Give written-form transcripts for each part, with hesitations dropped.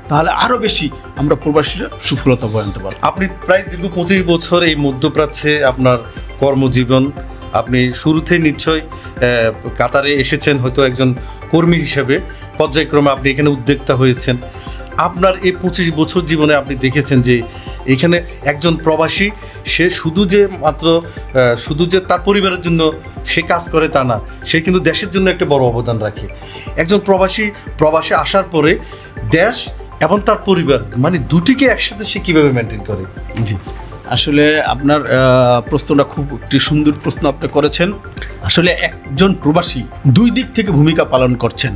তাহলে আরও বেশি আমরা প্রবাসীরা সুফলতা বয়ে আনতে পারব। আপনি প্রায় দীর্ঘ 25 বছর এই মধ্যপ্রাচ্যে আপনার কর্মজীবন, আপনি শুরুতেই নিশ্চয়ই কাতারে এসেছেন হয়তো একজন কর্মী হিসেবে, পর্যায়ক্রমে আপনি এখানে উদ্যোক্তা হয়েছেন। আপনার এই 25 বছর জীবনে আপনি দেখেছেন যে এখানে একজন প্রবাসী সে শুধু যে তার পরিবারের জন্য সে কাজ করে তা না, সে কিন্তু দেশের জন্য একটা বড় অবদান রাখে। একজন প্রবাসে আসার পরে দেশ এবং তার পরিবার মানে দুটিকে একসাথে সে কীভাবে মেনটেন করে? জি, আসলে আপনার প্রশ্নটা খুব একটি সুন্দর প্রশ্ন আপনি করেছেন। আসলে একজন প্রবাসী দুই দিক থেকে ভূমিকা পালন করছেন।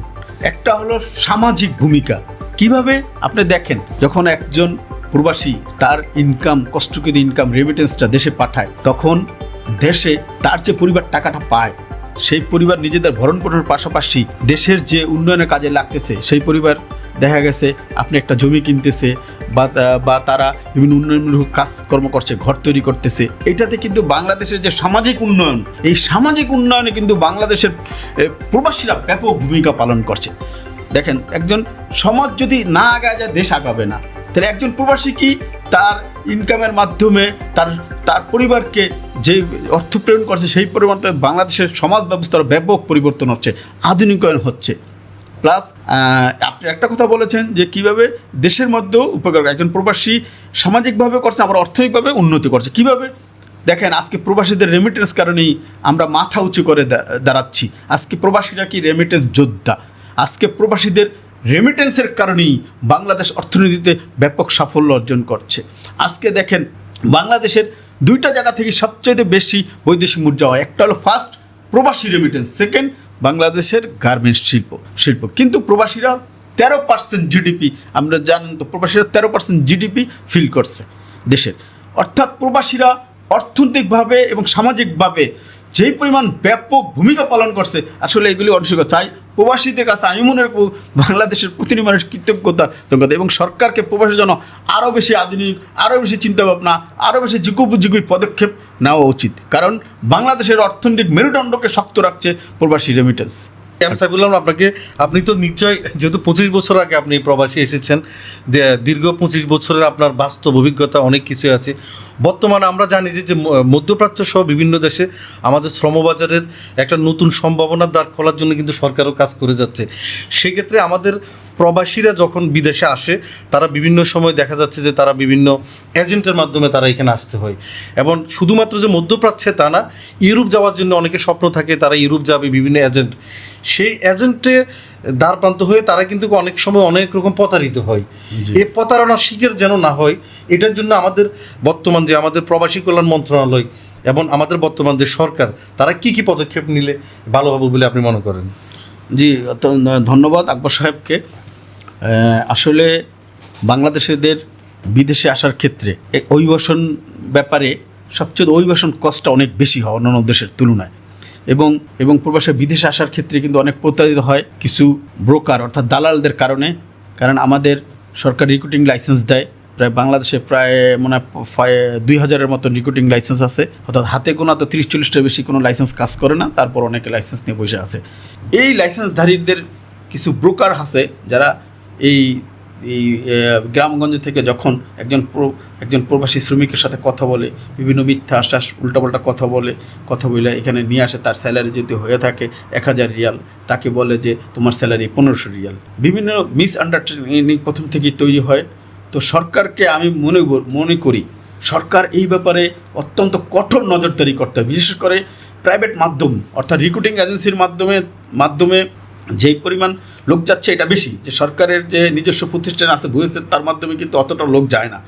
একটা হলো সামাজিক ভূমিকা। কিভাবে? আপনি দেখেন, যখন একজন প্রবাসী তার ইনকাম, কষ্টকৃত ইনকাম রেমিটেন্সটা দেশে পাঠায়, তখন দেশে তার যে পরিবার টাকাটা পায়, সেই পরিবার নিজেদের ভরণ পোষণের পাশাপাশি দেশের যে উন্নয়নের কাজে লাগতেছে, সেই পরিবার দেখা গেছে আপনি একটা জমি কিনতেছে বা তারা বিভিন্ন উন্নয়নমূলক কাজকর্ম করছে, ঘর তৈরি করতেছে। এটাতে কিন্তু বাংলাদেশের যে সামাজিক উন্নয়ন, এই সামাজিক উন্নয়নে কিন্তু বাংলাদেশের প্রবাসীরা ব্যাপক ভূমিকা পালন করছে। দেখেন, একজন সমাজ যদি না আগায় যায়, দেশ আগাবে না। তাহলে একজন প্রবাসী কি তার ইনকামের মাধ্যমে তার পরিবারকে যে অর্থ প্রেরণ করছে, সেই পরিবর্তে বাংলাদেশের সমাজ ব্যবস্থার ব্যাপক পরিবর্তন হচ্ছে, আধুনিকায়ন হচ্ছে। প্লাস আপনি একটা কথা বলেছেন যে কীভাবে দেশের মধ্যেও উপকার, একজন প্রবাসী সামাজিকভাবে করছে, আবার অর্থনৈতিকভাবে উন্নতি করছে। কিভাবে? দেখেন, আজকে প্রবাসীদের রেমিটেন্স কারণেই আমরা মাথা উঁচু করে দাঁড়াচ্ছি। আজকে প্রবাসীরা কি রেমিটেন্স যোদ্ধা। আজকে প্রবাসীদের রেমিটেন্সের কারণেই বাংলাদেশ অর্থনীতিতে ব্যাপক সাফল্য অর্জন করছে। আজকে দেখেন, বাংলাদেশের দুইটা জায়গা থেকে সবচেয়ে বেশি বৈদেশিক মুদ্রা হয়। একটা হলো ফার্স্ট প্রবাসী রেমিটেন্স, সেকেন্ড বাংলাদেশের গার্মেন্টস শিল্প। কিন্তু প্রবাসীরা 13% জিডিপি, আমরা জানেন তো, প্রবাসীরা 13% জিডিপি ফিল করছে দেশের। অর্থাৎ প্রবাসীরা অর্থনৈতিকভাবে এবং সামাজিকভাবে যেই পরিমাণ ব্যাপক ভূমিকা পালন করছে, আসলে এগুলি অনস্বীকার্য। চাই প্রবাসীদের কাছে আমি মনে রাখবো বাংলাদেশের প্রতিটি মানুষ কৃতজ্ঞতা এবং সরকারকে প্রবাসীর জন্য আরও বেশি আধুনিক, আরও বেশি চিন্তাভাবনা, আরও বেশি যুগোপযোগী পদক্ষেপ নেওয়া উচিত। কারণ বাংলাদেশের অর্থনৈতিক মেরুদণ্ডকে শক্ত রাখছে প্রবাসী রেমিটেন্স। সাইফুল্লাহ, আপনি তো নিশ্চয়, যেহেতু 25 বছর আগে আপনি প্রবাসী এসেছেন, দীর্ঘ 25 বছরের আপনার বাস্তব অভিজ্ঞতা অনেক কিছু আছে। বর্তমানে আমরা জানি যে মধ্যপ্রাচ্য সহ বিভিন্ন দেশে আমাদের শ্রমবাজারের একটা নতুন সম্ভাবনার দ্বার খোলার জন্য কিন্তু সরকারও কাজ করে যাচ্ছে। সেক্ষেত্রে আমাদের প্রবাসীরা যখন বিদেশে আসে, তারা বিভিন্ন সময় দেখা যাচ্ছে যে তারা বিভিন্ন এজেন্টের মাধ্যমে তারা এখানে আসতে হয়। এবং শুধুমাত্র যে মধ্যপ্রাচ্যে তা না, ইউরোপ যাওয়ার জন্য অনেকে স্বপ্ন থাকে, তারা ইউরোপ যাবে, বিভিন্ন এজেন্ট, সেই এজেন্টে দ্বারপ্রান্ত হয়ে তারা কিন্তু অনেক সময় অনেক রকম প্রতারিত হয়। এই প্রতারণার শিকার যেন না হয়, এটার জন্য আমাদের বর্তমান যে আমাদের প্রবাসী কল্যাণ মন্ত্রণালয় এবং আমাদের বর্তমান যে সরকার, তারা কি কি পদক্ষেপ নিলে ভালো হবে বলে আপনি মনে করেন? জি, ধন্যবাদ আকবর সাহেবকে। আসলে বাংলাদেশিদের বিদেশে আসার ক্ষেত্রে অভিবাসন ব্যাপারে সবচেয়ে অভিবাসন কস্টটা অনেক বেশি হয় অন্যান্য দেশের তুলনায়। এবং প্রবাসী বিদেশে আসার ক্ষেত্রে কিন্তু অনেক প্রতারিত হয় কিছু ব্রোকার অর্থাৎ দালালদের কারণে। কারণ আমাদের সরকার রিক্রুটিং লাইসেন্স দেয়, প্রায় বাংলাদেশে প্রায় মনে হয় 2000-এর মতো রিক্রুটিং লাইসেন্স আছে। অর্থাৎ হাতে গোনা তো 30-40টার বেশি কোনো লাইসেন্স কাজ করে না, তারপর অনেকে লাইসেন্স নিয়ে বসে আছে। এই লাইসেন্সধারীদের কিছু ব্রোকার আছে যারা এই গ্রামগঞ্জ থেকে যখন একজন প্রবাসী শ্রমিকের সাথে কথা বলে, বিভিন্ন মিথ্যা আশ্বাস, উল্টাপাল্টা কথা বলে এখানে নিয়ে আসে। তার স্যালারি যদি হয়ে থাকে 1000 রিয়াল, তাকে বলে যে তোমার স্যালারি 1500 রিয়াল। বিভিন্ন মিসআন্ডারস্ট্যান্ডিং প্রথম থেকেই তৈরি হয়। তো সরকারকে আমি মনে করি সরকার এই ব্যাপারে অত্যন্ত কঠোর নজরদারি করতে হবে। বিশেষ করে প্রাইভেট মাধ্যম অর্থাৎ রিক্রুটিং এজেন্সির মাধ্যমে যেই পরিমাণ লোক যাচ্ছে, এটা বেশি। যে সরকারের যে নিজস্ব প্রতিষ্ঠান আছে বুয়েসেল, তার মাধ্যমে কিন্তু অতটা লোক যায় না,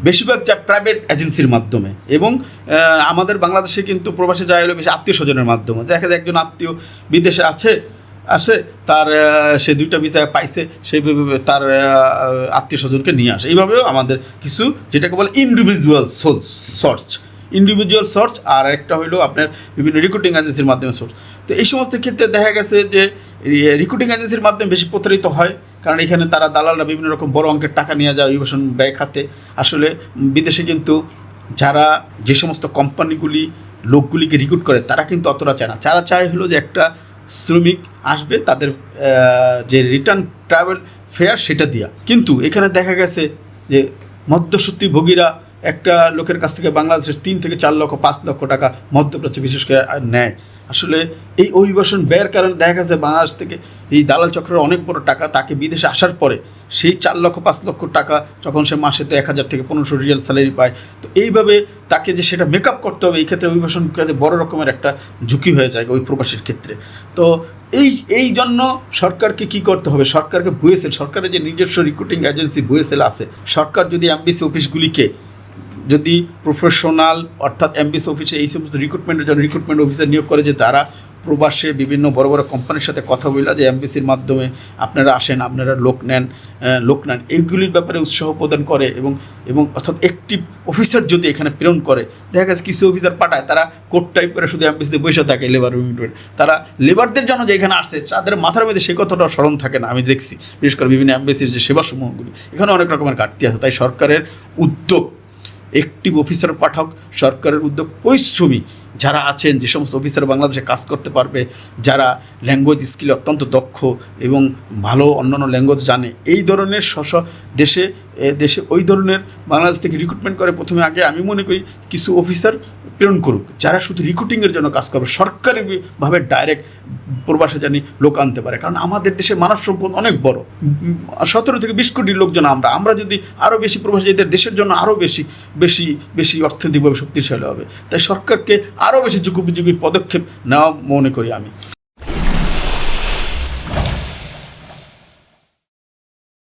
বেশিরভাগ যায় প্রাইভেট এজেন্সির মাধ্যমে। এবং আমাদের বাংলাদেশে কিন্তু প্রবাসী যায় হলো বেশি আত্মীয় স্বজনের মাধ্যমে। দেখা যায় একজন আত্মীয় বিদেশে আসে, তার সে 2টা ভিসা পাইছে, সেইভাবে তার আত্মীয় স্বজনকে নিয়ে আসে। এইভাবেও আমাদের কিছু যেটাকে বলে ইন্ডিভিজুয়াল সোর্স, আর একটা হলো আপনার বিভিন্ন রিক্রুটিং এজেন্সির মাধ্যমে সোর্স। তো এই সমস্ত ক্ষেত্রে দেখা গেছে যে রিক্রুটিং এজেন্সির মাধ্যমে বেশি প্রতারিত হয়, কারণ এখানে তারা দালালরা বিভিন্ন রকম বড় অঙ্কের টাকা নিয়ে যায় অভিবাসন ব্যয় খাতে। আসলে বিদেশে কিন্তু যারা যে সমস্ত লোকগুলিকে রিক্রুট করে, তারা কিন্তু অতটা চায় না। যারা চায় হলো যে একটা শ্রমিক আসবে, তাদের যে রিটার্ন ট্রাভেল ফেয়ার সেটা দিয়া। কিন্তু এখানে দেখা গেছে যে মধ্যস্বত্বভোগীরা একটা লোকের কাছ থেকে বাংলাদেশের 3 থেকে 4 লক্ষ 5 লক্ষ টাকা মধ্যপ্রাচ্য বিশেষ করে নেয়। আসলে এই অভিবাসন ব্যয়ের কারণে দেখা গেছে বাংলাদেশ থেকে এই দালাল চক্রের অনেক বড় টাকা, তাকে বিদেশে আসার পরে সেই 4 লক্ষ 5 লক্ষ টাকা যখন সে মাসে তো 1000 থেকে 1500 রিয়াল স্যালারি পায়, তো এইভাবে তাকে যে সেটা মেকআপ করতে হবে, এই ক্ষেত্রে অভিবাসন কাজে বড় রকমের একটা ঝুঁকি হয়ে যায় ওই প্রবাসীর ক্ষেত্রে। তো এই জন্য সরকারকে কি করতে হবে, সরকারকে বুয়েসেল, সরকারের যে নিজস্ব রিক্রুটিং এজেন্সি বুয়েসেল আছে, সরকার যদি এমবিসি অফিসগুলিকে যদি প্রফেশনাল অর্থাৎ এমবিসি অফিসে এই সমস্ত রিক্রুটমেন্টের জন্য রিক্রুটমেন্ট অফিসার নিয়োগ করে, যে তারা প্রবাসে বিভিন্ন বড় বড় কোম্পানির সাথে কথা বলে যে এমবিসির মাধ্যমে আপনারা আসেন, আপনারা লোক নেন, এইগুলির ব্যাপারে উৎসাহ প্রদান করে এবং অর্থাৎ একটি অফিসার যদি এখানে প্রেরণ করে, দেখা গেছে কিছু অফিসার পাঠায় তারা কোট টাইপ করে শুধু এমবিসিতে বসে থাকে লেবার রিক্রুটমেন্ট, তারা লেবারদের জন্য যে এখানে আসছে তাদের মাথার মধ্যে সেই কথাটা স্মরণ থাকে না। আমি দেখছি বিশেষ করে বিভিন্ন এমবিসির যে সেবাসমূহগুলি, এখানে অনেক রকমের ঘাটতি আছে। তাই সরকারের উদ্যোগ অ্যাক্টিভ অফিসার পাঠাক, সরকারের উদ্যোগ পরিশ্রমী যারা আছেন, যে সমস্ত অফিসার বাংলাদেশে কাজ করতে পারবে, যারা ল্যাঙ্গুয়েজ স্কিলে অত্যন্ত দক্ষ এবং ভালো অন্যান্য ল্যাঙ্গুয়েজ জানে, এই ধরনের দেশে ওই ধরনের বাংলাদেশ থেকে রিক্রুটমেন্ট করে প্রথমে আগে আমি মনে করি কিছু অফিসার প্রেরণ করুক, যারা শুধু রিক্রুটিংয়ের জন্য কাজ করবে, সরকারিভাবে ডাইরেক্ট প্রবাসে জানি লোক আনতে পারে। কারণ আমাদের দেশে মানব সম্পদ অনেক বড়, 17 থেকে 20 কোটি লোকজন আমরা যদি আরও বেশি প্রবাসীদের দেশের জন্য আরও বেশি বেশি বেশি অর্থনৈতিকভাবে শক্তিশালী হবে। তাই সরকারকে আরও বেশি যুগোপযোগী পদক্ষেপ নেওয়া মনে করি আমি।